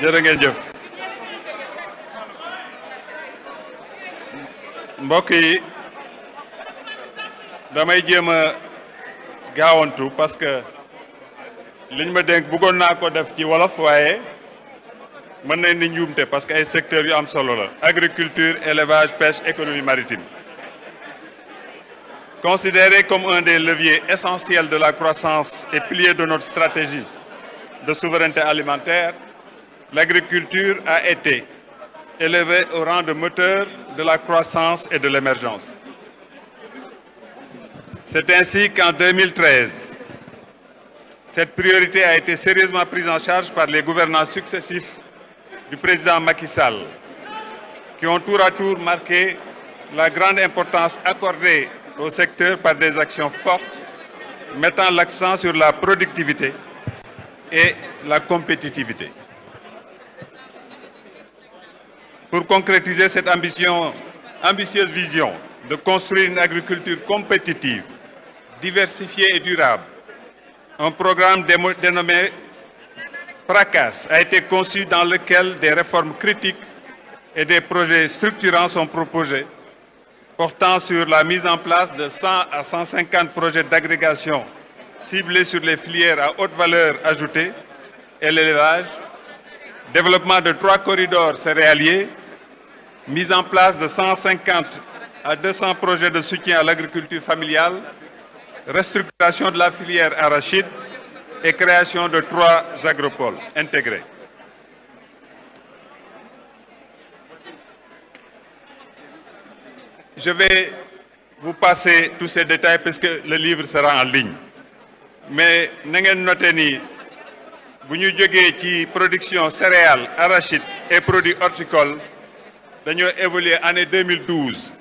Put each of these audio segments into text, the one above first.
jërë ngeen jëf mbokk yi damay jéem a gaawantu parce que liñ ma dénk bëggoon naa ko def ci wolof waaye mën nañ ni njuumte parce que ay secteurs yu am solo la agriculture élevage pêche économie maritime considéré comme un des leviers essentiels de la croissance et pilier de notre stratégie de souveraineté alimentaire, l'agriculture a été élevée au rang de moteur de la croissance et de l'émergence. C'est ainsi qu'en 2013, cette priorité a été sérieusement prise en charge par les gouvernants successifs du président Macky Sall, qui ont tour à tour marqué la grande importance accordée au secteur par des actions fortes, mettant l'accent sur la productivité et la compétitivité. Pour concrétiser cette ambitieuse vision de construire une agriculture compétitive, diversifiée et durable, un programme dénommé PRACAS a été conçu dans lequel des réformes critiques et des projets structurants sont proposés, portant sur la mise en place de 100 à 150 projets d'agrégation ciblés sur les filières à haute valeur ajoutée et l'élevage, développement de 3 corridors céréaliers, mise en place de 150 à 200 projets de soutien à l'agriculture familiale, restructuration de la filière arachide et création de 3 agropoles intégrés. Je vais vous passer tous ces détails parce que le livre sera en ligne. Mais na ngeen noté ni bu ñu jógee ci production céréales, arachides et produits horticoles dañoo évoluer année 2012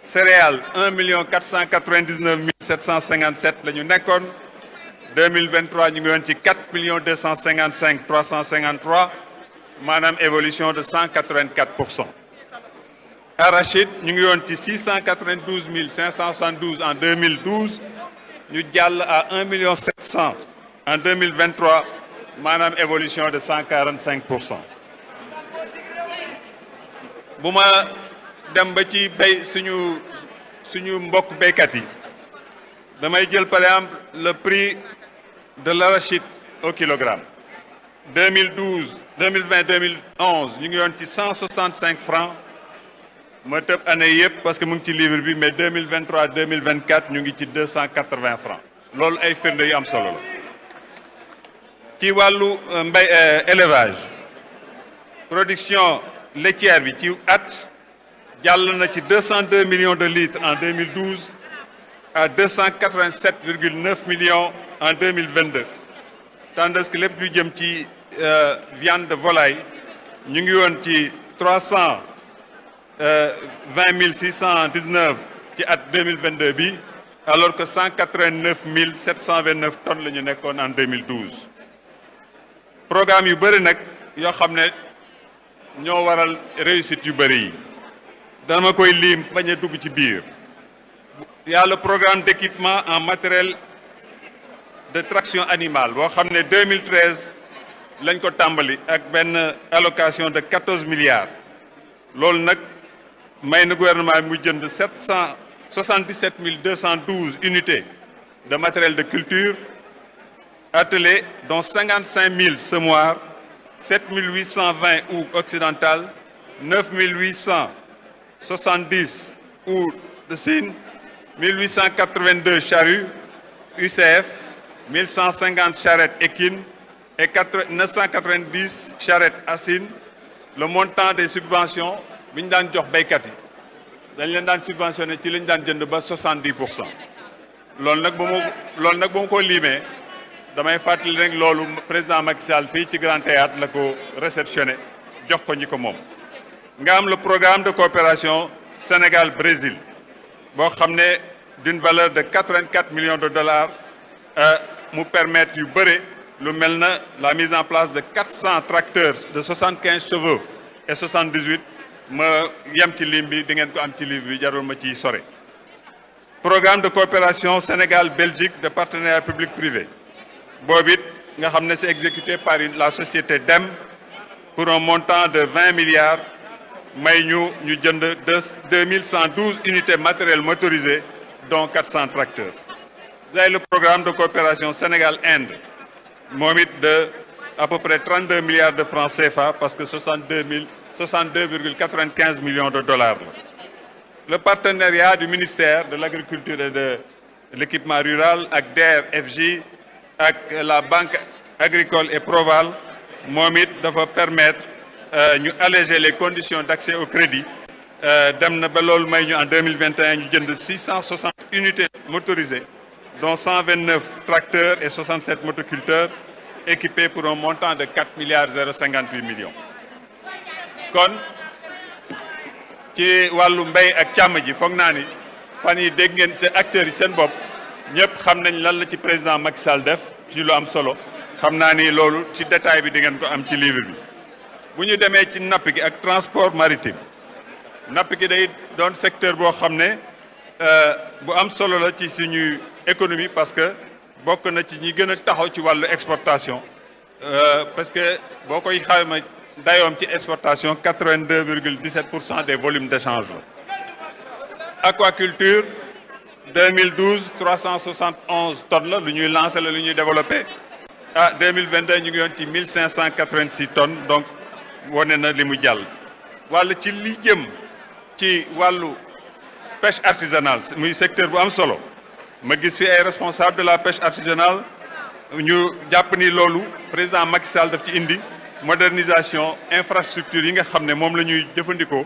céréales 1 499 757 la ñu nekkoon 2023 ñu ngi woon ci 4 255 353 maanaam évolution de 184%. Arachide ñu ngi woon ci 692 572 en 2012 ñu jàll à 1 700 000 en 2023 maanaam évolution de 145%. bu ma dem ba ci béy suñu mbokk béykat yi damay jël par exemple le prix de l'arachide au kilogramme 2012 2020 2011 ñu ngi woon ci 165 francs. ma tëb année yëpp parce que mu ngi ci livre bi mais 2023 2024 ñu ngi ci 280 francs loolu ay firnde yu am solo la ci wàllu mbay élevage production laitière bi ci at jàll na ci 202 millions de litres en 2012 à 287,9 millions en 2022 tandis que lépp lu jëm ci viande de volaille ñu ngi woon ci 20 619 ci at 2022 bi alors que 189 729 tonnes la ñu nekkoon en 2012 programme yu bëri nag yoo xam ne ñoo waral réussite yu bëri yi dama koy lim bañ a dugg ci biir y a le programme d'équipement en matériel de traction animale boo xam ne 2013 lañ ko tàmbali ak benn allocation de 14 milliards loolu nag may na gouvernement bi mu jënd 777 212 unités de matériel de culture attelés dont 55 000 semoirs 7 820 houes occidentales 9 870 houes de Sine 1882 charrues UCF 1150 charrettes équines et 990 charrettes Assine. Le montant des subventions bi ñu daan jox béykat yi dañ leen daan subventionné ci lañ daan jënd ba 70%. loolu nag ba ma ko limee damay fàttali rek loolu président Macky Sall fii ci Grand Théâtre la ko réceptionné jox ko ñi ko moom. nga am le programme de coopération Sénégal-Brésil boo xam ne d'une valeur de 84 millions de dollars mu permettre yu bëre lu mel na la mise en place de 400 tracteurs de 75 chevaux et 78 ma yem ci lim bi di ngeen ko am ci livre bi jarul ma ciy sore. Programme de coopération Sénégal-Belgique de partenariat public-privé boobu it nga xam ne c'est exécuté par la société DEM pour un montant de 20 milliards may ñu jënd 2112 unités matérielles motorisées dont 400 tracteurs. Vous avez le programme de coopération Sénégal-Inde moom it de à peu près 32 milliards de francs CFA parce que 62,95 millions de dollars la. Le partenariat du ministère de l'Agriculture et de l'équipement rural ak DER/FJ ak la Banque agricole et Proval moom it dafa permettre ñu alléger les conditions d'accès au crédit dem na ba loolu may ñu en 2021 ñu jënd 660 unités motorisées dont 129 tracteurs et 67 motoculteurs équipés pour un montant de 4 milliards 058 millions. kon ci wàllu mbéy ak càmm ji foog naa ni fan yi dégg ngeen seen acteurs yi seen bopp ñëpp xam nañ lan la ci président Macky Sall def ci lu am solo xam naa ni loolu ci détail bi di ngeen ko am ci livre bi. bu ñu demee ci napp gi ak transport maritime napp gi day doon secteur boo xam ne bu am solo la ci suñu économie parce que bokk na ci ñi gën a taxaw ci wàllu exportation parce que boo koy xayma dayoom ci exportation 82,17% des volumes d'échange la. Aquaculture 2012 371 tonnes la lu ñuy lancé la lu ñuy développé 2022 ñu ngi yoon ci 1586 tonnes donc wane na li mu jàll. wàllu ci li jëm ci wàllu pêche artisanale muy secteur bu am solo ma gis fi ay responsable de la pêche artisanale ñu jàpp ni loolu président Macky Sall daf ci indi modernisation infrastructure yi nga xam ne moom la ñuy jëfandikoo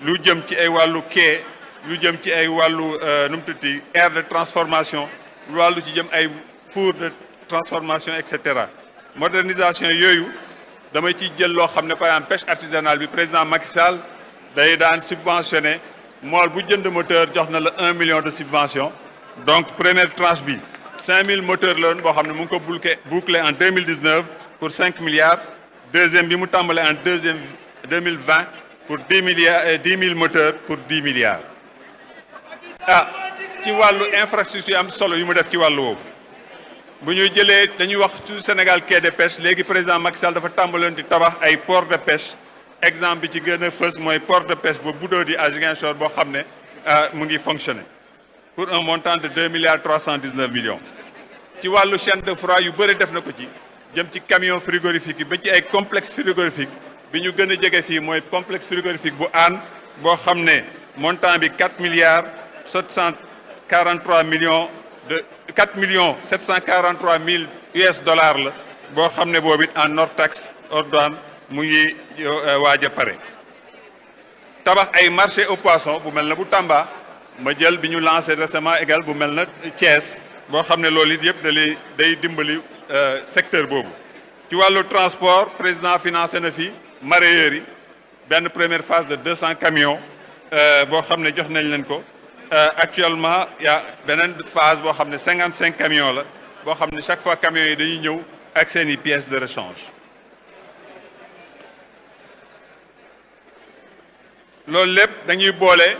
lu jëm ci ay wàllu quai lu jëm ci ay wàllu nu mu tuddati aire de transformation lu wàllu ci jëm ay four de transformation et cetera modernisation yooyu damay ciy jël loo xam ne par exemple pêche artisanale bi président Macky Sall day daan subventionné mool bu jënd moteur jox na la 1 million de subvention donc première tranche bi 5000 moteurs la woon boo xam ne mu ngi ko bouclé en 2019 pour 5 milliards deuxième bi mu tàmbale en 2020 pour 10 000 moteurs pour 10 milliards ci wàllu infrastructure am solo yu mu def ci wàllu woowu bu ñuy jëlee dañuy wax ci Sénégal quai de pêche léegi président Macky Sall dafa tàmbaloon di tabax ay port de pêche exemple bi ci gën a fës mooy port de pêche ba Budodi à Ziguinchor boo xam ne mu ngi fonctionner pour un montant de 2 milliards 319 millions ci wàllu chaîne de froid yu bëri def na ko ci jëm ci camion frigorifique yi ba ci ay complexe frigorifique bi ñu gën a jege fii mooy complexe frigorifique bu Hann boo xam ne montant bi 4 milliards 743 millions de 4 millions 743 mille US dollars la boo xam ne boobu it en hors taxe hors douane mu ngi waaj a pare. tabax ay marché au poisson bu mel na bu Tamba ma jël bi ñu lancé récemment égal bu mel na Thiès boo xam ne loolu it yëpp day dimbali secteur boobu. ci wàllu transport président financé na fi mareyeurs yi benn première phase de 200 camions boo xam ne jox nañ leen ko. Actuellement il y a beneen phase boo xam ne 55 camions la boo xam ne chaque fois camions yi dañuy ñëw ak seeni pièces de rechange loolu lépp dañuy boole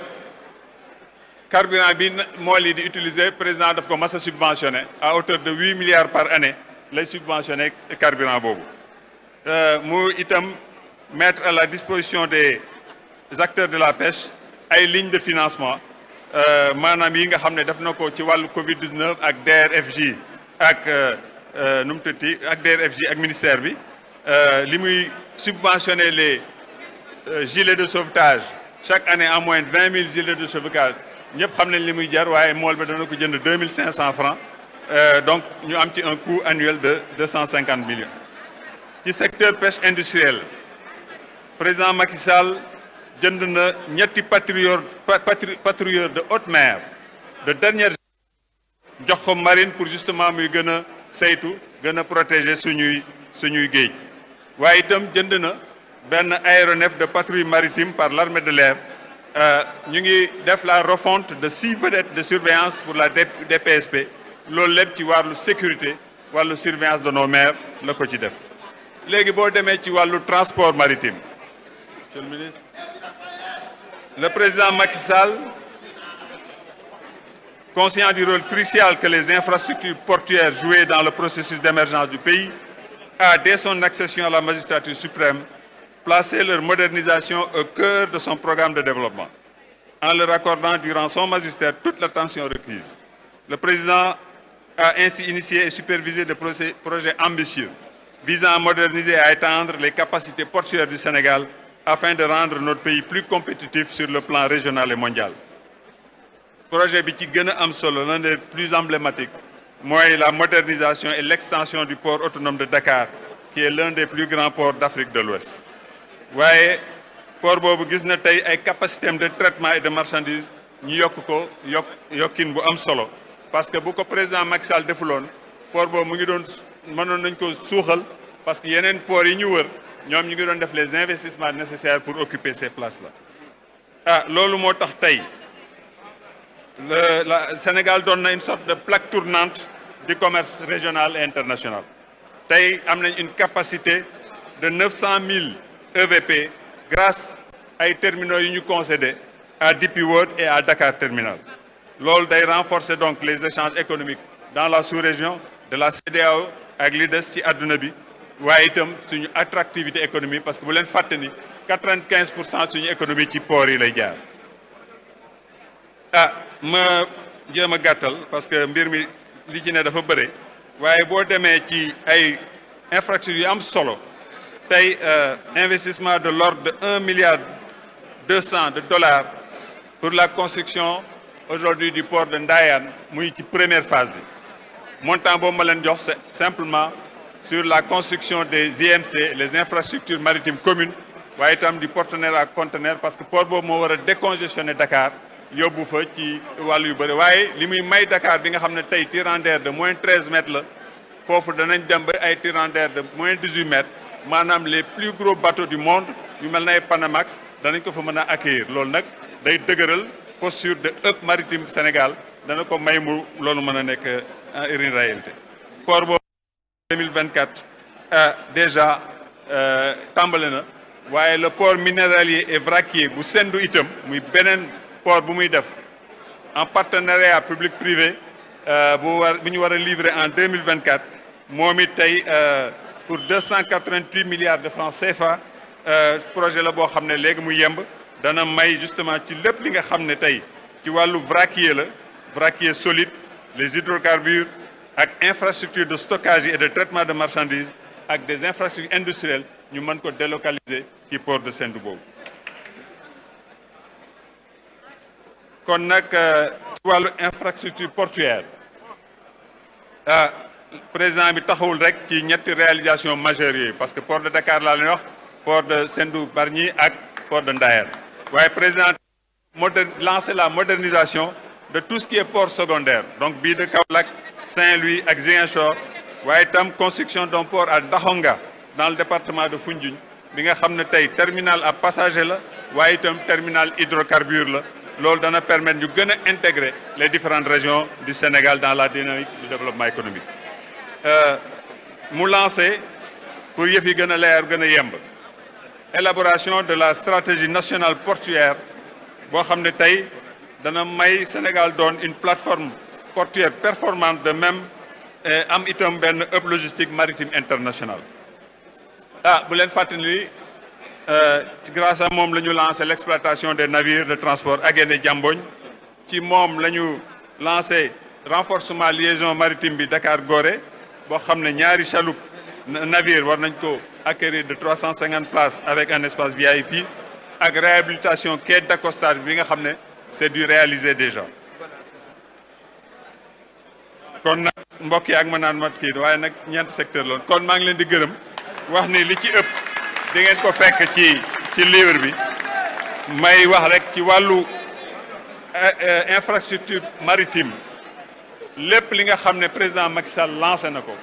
carburant bi mool yi di utiliser président daf ko mas a subventionné à hauteur de 8 milliards par année lay subventionné carburant boobu mu itam mettre à la disposition des acteurs de la pêche ay lignes de financement maanaam yi nga xam ne def na ko ci wàllu Covid 19 ak DER/FJ ak nu mu tuddati ak DER/FJ ak ministère bi li muy subventionner les gilets de sauvetage chaque année en moyenne 20 000 gilets de sauvetage ñëpp xam nañ li muy jar waaye mool ba dana ko jënd 2500 francs donc ñu am ci un coût annuel de 250 millions. ci secteur pêche industrielle président Macky Sall jënd na ñetti patrouilleurs de haute mer de dernière jox ko marine pour justement muy gën a saytu gën a protéger suñuy géej waaye itam jënd na benn aéronef de patrouille maritime par l'armée de l'air ñu ngi def la refonte de 6 vedettes de surveillance pour la DPSP loolu lépp ci wàllu sécurité wàllu surveillance de nos mers la ko ci def léegi boo demee ci wàllu transport maritime monsieur le ministre. Le président Macky Sall, conscient du rôle crucial que les infrastructures portuaires jouaient dans le processus d'émergence du pays, a, dès son accession à la magistrature suprême, placé leur modernisation au cœur de son programme de développement, en leur accordant durant son magistère toute l'attention requise. Le président a ainsi initié et supervisé des projets ambitieux visant à moderniser et à étendre les capacités portuaires du Sénégal afin de rendre notre pays plus compétitif sur le plan régional et mondial. Projet bi ci gën a am solo, l'un des plus emblématiques, mooy la modernisation et l'extension du port autonome de Dakar, qui est l'un des plus grands ports d'Afrique de l'Ouest. waaye port boobu gis na tey ay capacité de traitement et de marchandises ñu yokkin bu am solo, parce que bu ko président Macky Sall defuloon port boobu mu ngi doon mënoon nañ ko suuxal, parce que yeneen port yi ñu wër ñoom ñu ngi doon def les investissements nécessaires pour occuper ces places-là. Loolu moo tax tey le Sénégal doon na une sorte de plaque tournante du commerce régional et international. Tey am nañ une capacité de 900 000 EVP grâce ay terminaux yu ñu concédé à DP World et à Dakar Terminal. Loolu day renforcer donc les échanges économiques dans la sous-région de la CEDEAO ak li des ci àdduna bi, waaye itam suñu attractivité économique, parce que bu leen fàtte ni 95% suñu économie ci port yi lay jaar. Ma jéem a gàttal parce que mbir mi li ci ne dafa bëre, waaye boo demee ci ay infrastructures yu am solo tey investissement de l'ordre de 1,2 milliard de dollars pour la construction aujourd'hui du port de Ndayane muy ci première phase bi. Montant boobu ma leen jox c'est simplement sur la construction des IMC, les infrastructures maritimes communes, waaye itam du partenaire à conteneur, parce que port boobu moo war a décongestionner Dakar yóbbu fa ci wàllu yu bëri. Waaye li muy may Dakar bi nga xam ne tey tirant d'air de moins 13 mètres la, foofu danañ dem ba ay tirant d'air de moins 18 mètres, maanaam les plus gros bateaux du monde yu mel na ay Panamax danañ ko fa mën a accueillir. Loolu nag day dëgëral posture de hub maritime Sénégal, dana ko may mu loolu mën a nekk une réalité. Port boobu 2024 déjà tàmbale na, waaye le port minéralier et vraquier bu Sendou itam muy beneen port bu muy def en partenariat public privé bu ñu war a livrer en 2024, moom it tey pour 288 milliards de francs CFA. Projet la boo xam ne léegi mu yemb, dana may justement ci lépp li nga xam ne tey ci wàllu vraquier la, vraquier solide, les hydrocarbures ak infrastructure de stockage et de traitement de marchandises ak des infrastructures industrielles ñu mën ko délocaliser ci port de Sendou boobu. Kon nag ci wàllu infrastructure portuaire président bi taxawul rek ci ñetti réalisation majeures yooyu, parce que port de Dakar laa leen wax, port de Sendou Bargny ak port de Ndayane, waaye président lancer la modernisation de tout ce qui est port secondaire, donc bii de Kaolack, Saint-Louis ak Ziguinchor, waaye itam construction d'un port à Daxonga dans le département de Foundiougne bi nga xam ne tey terminal à passagers la, waaye itam terminal hydrocarbures la. Loolu dana permettre ñu gën a intégrer les différentes régions du Sénégal dans la dynamique du développement économique. Mu lancé pour yëf yi gën a leer gën a yemb élaboration de la stratégie nationale portuaire boo xam ne tey dana may Sénégal doon une plateforme portuaire performante, de même am itam benn hub logistique maritime international. Bu leen fàttali ni grâce à moom la ñu lancé l'exploitation des navires de transport Aguéné Diambogne, ci moom la ñu lancé renforcement liaison maritime bi Dakar Gorée boo xam ne ñaari chaloupe navire war nañ ko acquérir de 350 places avec un espace VIP, ak réhabilitation quai d'accostage bi nga xam ne c'est du réalisé déjà. Kon nag mbokk yi ak ma naan mat kii waaye nag ñeenti secteur la kon maa ngi leen di gërëm wax ni li ci ëpp di ngeen ko fekk ci livre bi. May wax rek ci wàllu infrastructure maritime lépp li nga xam ne président Macky Sall lancé na ko,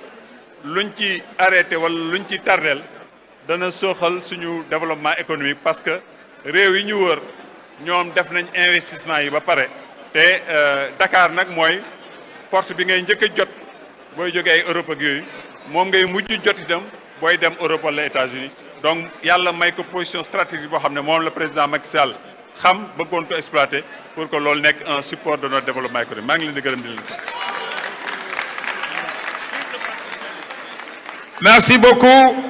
luñ ci arrêté wala luñ ci tardel dana sooxal suñu développement économique, parce que réew yi ñu wër ñoom def nañ investissement yi ba pare te Dakar nag mooy porte bi ngay njëkk a jot booy jógee ay Europe ak yooyu, moom ngay mujj jot itam booy dem Europe wala États-Unis. Donc yàlla may ko position stratégique boo xam ne moom la président Macky Sall xam bëggoon ko exploiter pour que loolu nekk un support de notre développement économique. Maa ngi leen di gërëm di leen sant. Merci beaucoup.